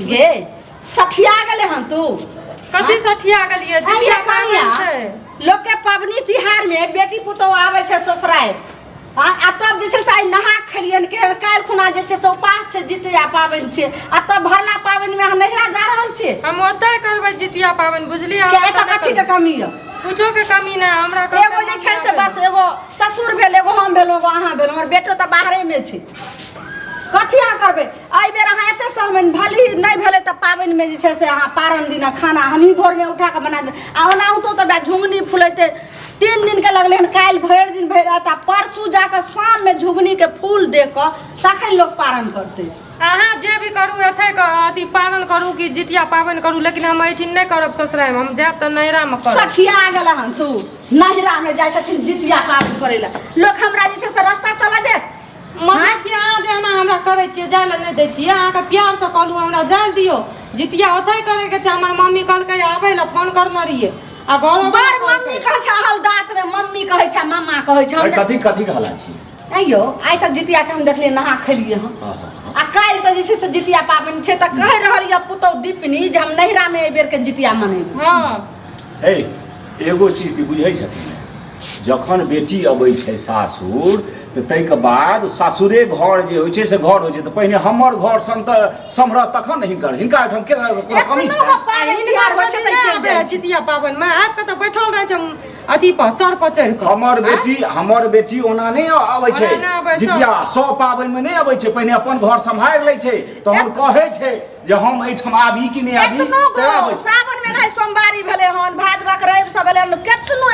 गे सठिया गेले हन तू कथी सठिया गेलिए जितिया पाबनि छै लोग के पबनी तिहार में बेटी पुतौह आवे छै ससुराल आ तब जे छै से नहा खेलियन के काल खुना जे छै से उपास छै जितिया पाबनि छै आ तब भरला पाबनि में हम नहिरा जा रहल छी हम ओतै करबै जितिया पाबनि बुझलियै के एत कथी के कमी है कुछो के कमी नै हमरा एगो जे छै से बस एगो ससुर भेल एगो हम भेल एगो अहाँ भेल हमर बेटो त बाहरे में छै कथी अहाँ करबै एहि बेर अहाँ एते सहमन भली नहीं भेले त पाबनि में जे छै से अहाँ पारन दिन खाना हमही भोर में उठा के बना दे आ ओनाहु तो झुंगनी फुलैते 3 दिन के लगले हन काल भर दिन भर रात आ परसू जाकर शाम में झुगनी के फूल दे क तखन लोग पारण करते अहाँ जे भी करू एथे अथी पालन करू कि जितिया पाबनि करू लेकिन हम एठिन नहीं करब ससुराल में हम जाब त नैरा में करब सठिया गेल हन तू नैरा में जाय छथिन जितिया पाबनि करे ला लोग हमरा जे छै से रास्ता चला दे मां के अहाँ जे एना हमरा करै छियै जाय ला नहीं दै छियै अहाँ के प्यार से कहलू हमरा जाय दियो जितिया ओथै करे के छै हमर मम्मी कहलकै आबै ला फोन करने रहिए आ घरो बार मम्मी कहै छै हलदात में मम्मी कहै छै मम्मा कहै छै कथी कथी कहला छी अइयो आइ तक जितिया के हम देखलिए नहा खेलिए हन आ काल त जे छै से जितिया पाबनि छै त कह रहल या पुतौ दीपनी जे हम नहिरा में एहि बेर के जितिया मनेबै हां हे एगो चीज की बुझै छथिन जखन बेटी अबै छै सासुर तो तैके बाद सासुरे घर जे होइ छै से घर होइ छै त पहिने हमर घर सन त सम्हर तखन नहीं कर हिनका ठाम के कमी छै जितिया पाबनि में आब के त बैठल रहे छै अथी पर सर पर चढ़ के हमर बेटी ओना नहीं आबै छै जितिया सौ पाबनि में नहीं आबै छै पहिने अपन घर संभाल लै छै तहन कहै छै जे हम एठाम आबी कि नहीं आबी सावन में नहीं सोमवारी भेले हन भादवा के रवि सब भेले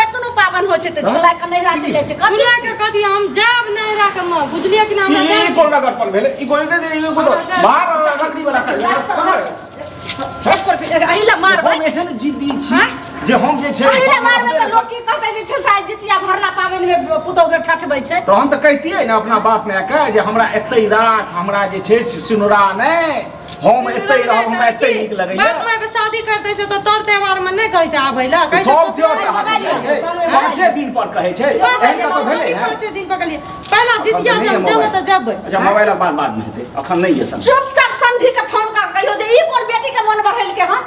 एतनो पाबनि होइ छै त झोला के नैरा चलि जाइ छै झोला के कथी हम जाब नैरा के म बुझलिए कि ना हमरा ई कोन नगरपन भेले ई कोन दे ई को मार लकड़ी वाला कर अहिला मार हम एहन जिद्दी छी जे हम जे छै अहिला मार में त लोग की कहतै जे छै साइ जितिया भरला पाबनि में पुतौ के ठठबै छै तहन त कहितियै ने अपना बाप ने के जे हमरा एतै राख हमरा जे छै सिनुरा नै हम एतै रहब हमरा एतै नीक लगैया बाप माय के शादी करते छै त तोर त्योहार में नहीं कहै छै आबै ला कहै छै सब त्योहार छै 5 दिन पर कहै छै एहन त भेलै 5 दिन पर कहलिए पहला जितिया जब जेबै त जेबै अच्छा मोबाइल बाद में हेतै अखन नहीं है चुपचाप संधि के फोन कर कहियो जे ई कोन बेटी के मन बढ़ेल के हन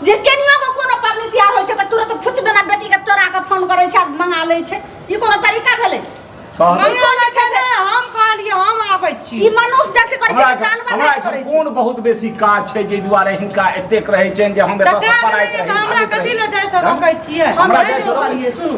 जे केनियो के कोनो पाबनि तिहार होइ छै त तुरंत फुच देना बेटी के तोरा के फोन करै छै मंगा लै छै ई कोनो तरीका भेलै हम कहलिए हम आबै छी ई मनुष्य जति करै छै जानवर नहीं करै छै कोन बहुत बेसी काज छै जे दुआरे हिनका एतेक रहै छै जे हम एतय से पढ़ाई करै हमरा कथि ल जाय से रोकै छियै हम नहीं कहलिए सुनू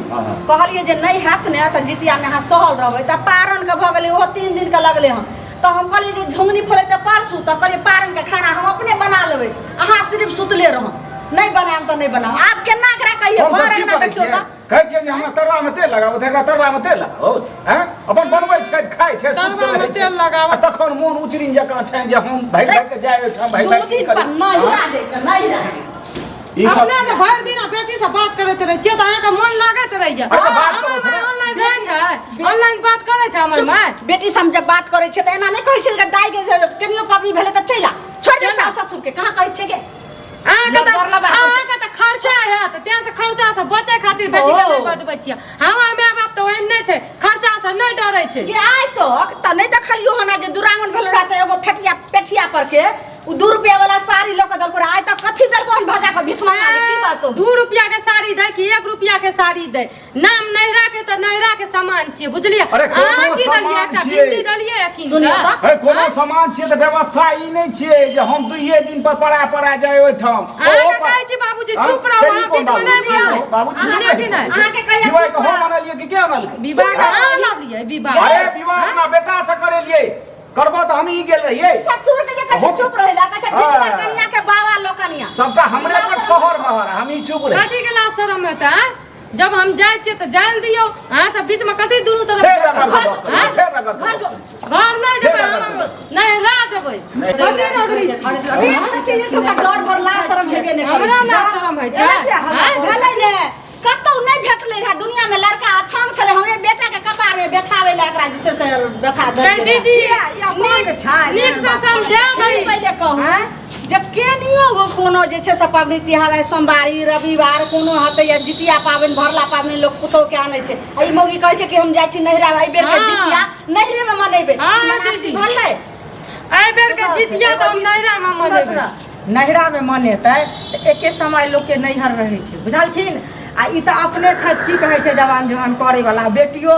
कहलिए जे नहीं हैत ने त जितिया में अहाँ सहल रहबै त पारण के भ गेलै ओहो 3 दिन के लगले हन तो हम कहलिए जे झुंगनी फुलैते परसू त कहलिए पारण के खाना हम अपने बना लेबै अहाँ सिर्फ सुतले रह नहीं बनाम त नहीं बनाम आप केना एकरा कहियो घर अंगना देखियो त कहै छै जे हमरा तरवा में तेल लगाबो तेरा तरवा में तेल लगाओ हैं अपन बनबै छै खाइ छै सुख से रहै छै तेल लगाबो तखन मोन उचरिन जकां छै जे हम भाई भाई के जाय छ भाई भाई की करी नहीं जाय छै नहीं जाय ई सब अपने के भर दिन बेटी से बात करैत रह छियै त अहाँ के मन लागैत रह जा बात करै छै ऑनलाइन रहै छै ऑनलाइन बात करै छै हमर माय बेटी से हम जब बात करे छै त एना नहीं कहै छै कि दाई के केनियो पाबनी भेले त चल जा छोड़ दे सास ससुर के कहां कहै छै के अहाँ के त खर्चा है त त्या से खर्चा से बचे खातिर बेटी के नहीं बजबै छियै हमर माय बाप त ओहन नहीं छै खर्चा से नहीं डरै छै के आइ त नहीं देखलियो हना जे दुरांगन भेल रहा त एगो फेटिया पेठिया पर के उ 2 रुपया वाला साड़ी ल के दल पर आइ त कथि दल कोन भजा के भिख मांगा के की बात हो 2 रुपया के साड़ी दे कि 1 रुपया के साड़ी दे नाम नैरा के त नैरा के सामान छियै बुझलिए अहाँ की दलिए एकटा बिंदी दलिए अखिन सुनियो है कोनो सामान छियै त व्यवस्था ई नहीं छियै जे हम 2 दिन पर पड़ा जाय ओइ ठाम अहाँ के कहै छी बाबूजी चुप रहो अहाँ बीच में नहीं बोलो बाबूजी अहाँ के नहीं अहाँ के कहिया विवाह को हम आनलिए कि के आनलकै विवाह अहाँ लालिए विवाह अरे विवाह अपना बेटा से करेलिए करबो त हम ही गेल रहिए ससुर के जे कहै चुप रहेला कहै टिकला कनिया के बाबा लोकनिया सबका हमरे पर छोहर महर हम ही चुप रहे कथी के ला शरम हेता जब हम जाय छियै त जाय दियो अहाँ सब बीच में कथी दुनू तरफ घर नहीं जेबै हम नहीं रा जेबै कथी रगड़ी छी अरे के जे सब डर भरला शरम हेबे ने हमरा ला शरम है छै भेलै ने कतौ नहीं भेटले रहा दुनिया में लड़का अछाम छले हमरे बेटा के कपार में बैठावे ला एकरा जे से बैठा दे दीदी नीक से समझा दई पहले कहू जब केनियो कोनो जे छै से पाबनि तिहार है सोमवारी रविवार कोनो हते या जितिया पाबनि भरला पाबनि लोग पुतौ के आनै छै ई मौगी कहै छै कि हम जाइ छी नहिरा एहि बेर के जितिया नहिरे में मनेबे हां दीदी भरले आई बेर के जितिया तो हम नैरा में मनेबै नैहरा में मनेतै तऽ एके समय लोग के नैहर रहै छै बुझलखिन आ ई तऽ अपने छथि की कहै छै जवान जवान करे वाला बेटियो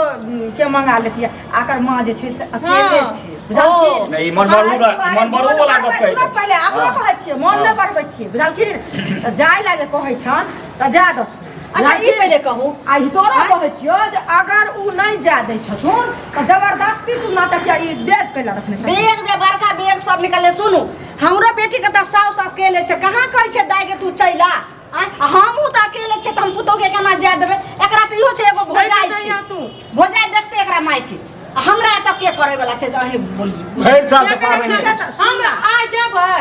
के मंगा लेतियै आकर माँ जे छै से अकेले छै बुझलखिन नहीं मन वाला गप कहै छै पहिले अपनो कहै छियै मन नहि बढ़बै छियै बुझलखिन तऽ जाय लागे कहै छन तऽ जा दथुन अच्छा ई पहिले कहू आ तोरा कहै छियो जे अगर उ नहीं जा दै छथुन तऽ जबरदस्ती तू नाटक ई बैग पहिले रखने छ बैग जे बड़का बैग सब निकले सुनू हमरो बेटी के तऽ साउस अकेले छै कहाँ कहै छै दाइ के तू चैला हमहूँ तऽ अकेले छै तऽ हम पुतोह के केना जाय देबै एकरा तऽ इहो छै एगो भोजाइ छै तू भोजाइ देखते एकरा मायके हमरा एतऽ के करे वाला छै तऽ अहीं बोलिए भरि साल के पाबनि हम आज जेबै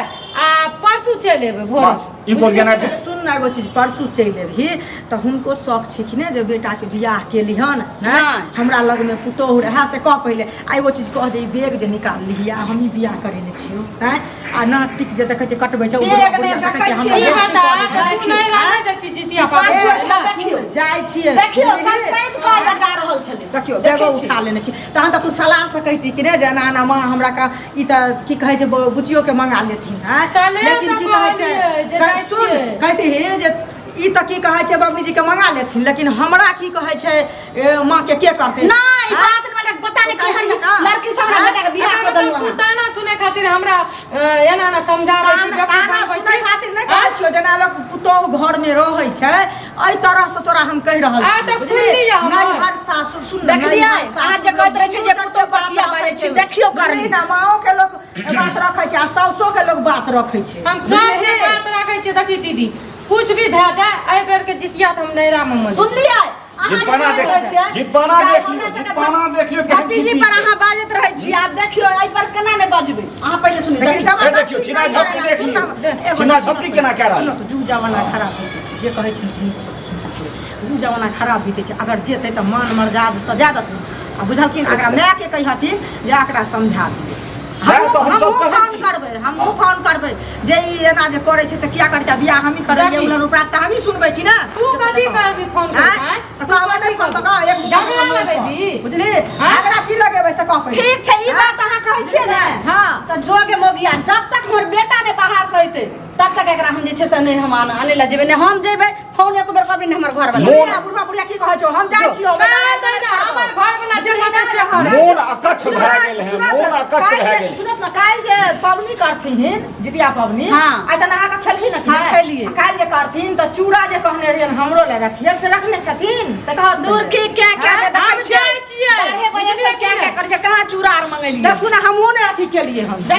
आ परसू चलि एबै भोर ई बोल केना सुन ना एगो चीज परसू चलि एबही तऽ हुनको शौक छिखने जे बेटाके बियाह केली हन हमरा लग में पुतोह रहे से कह पहिले आ एगो चीज कह जे ई बैग जे निकाल ली आ हम ही बियाह करेने छियो हैं आ नाटिक जे देखै छै कटबै छै बैग ने देखै छियै ई बता तू नहीं रहै दै छी जितिया परसू पाबनि देखियो जाइ छियै देखियो सब सहित कह जा रहल छलै देखियो बैगो उठा लेने छी तहन तऽ तू सलाह से कहती कि रे जे एना एना माँ हमरा का ई तऽ की कहै छै बुचियो के मंगा लेथिन हैं लेकिन की कहै छै सुन कहती हे जे ई तऽ की कहै छै बाबूजी जी के मंगा लेथिन लेकिन हमरा की कहै छै माँ के करतै नहीं बात में पता नहीं केहन लड़की सब हमरा बेटा के बियाह कर देलु तू ताना सुने खातिर हमरा एना ना समझाबै छी जब ताना सुनै खातिर नहीं कहै छियो जेना लोग पुतोह घर में रहै छै एहि तरह से तोरा हम कहि रहल छी आ तक सुन लिया हम नहीं हर सासुर सुन देखलियै आज जे कहैत रहै छै जे पुतोह पर किया बाजै छै देखियो करनी ना माओ के लोग बात रखै छै आ सासो के लोग बात रखै छै हम सब के बात रखै छी देखी दीदी कुछ भी भए जाए एहि बेर के जितिया त हम नैरा में मन सुनलियै जितपाना देखियो भतीजी पर अहाँ बाजैत रहै छी आब देखियो एहि पर केना नहि बजबै अहाँ पहिले सुनिए देखियो छिना झपटी देखियो छिना झपटी केना कह रहल सुनो जुग जमाना खराब होइत छै जे कहै छै सुनि सुनता पड़े जुग जमाना खराब होइत छै अगर जेतै तऽ मान मर्याद सजा देथिन आ बुझलखिन एकरा माय के कहथिन जे एकरा समझा दियै हमहूँ फोन करबै जे ई एना जे करै छै से किया करै छै बियाह हमही करबै उलन उपरात तऽ हमही सुनबै कि ना तू कथी करबी फोन करबै तऽ कहबै नहीं करब तऽ एक झगड़ा लगेबी बुझली एकरा की लगेबै से कहबै ठीक छै ई बात अहाँ कहै छियै ने हां तऽ जोगे मोगिया जब तक हमर बेटा ने बाहर से अइतै तब तक एकरा हम जे छै से नहीं हम आने ला जेबै नहीं हम जेबै फोन एक बेर करबै नहीं हमर घर वाला बुढ़ा बुढ़िया की कहै छौ हम जाइ छियो हमर घर वाला जे लगे से हर मोन अकच्छ भए गेल है मोन अकच्छ भए गेल सुनत ना काल जे पबनी करथिन जितिया पबनी आइ त नहा के खेलही ना हां खेलिए काल जे करथिन त चूड़ा जे कहने रहियन हमरो ले रखिए से रखने छथिन से कह दूर की क्या क्या हम जाइ छियै बजे से क्या क्या करे छै कहां चूड़ा आर मंगेलिए देखू ना हमहु ने अथी केलिए हम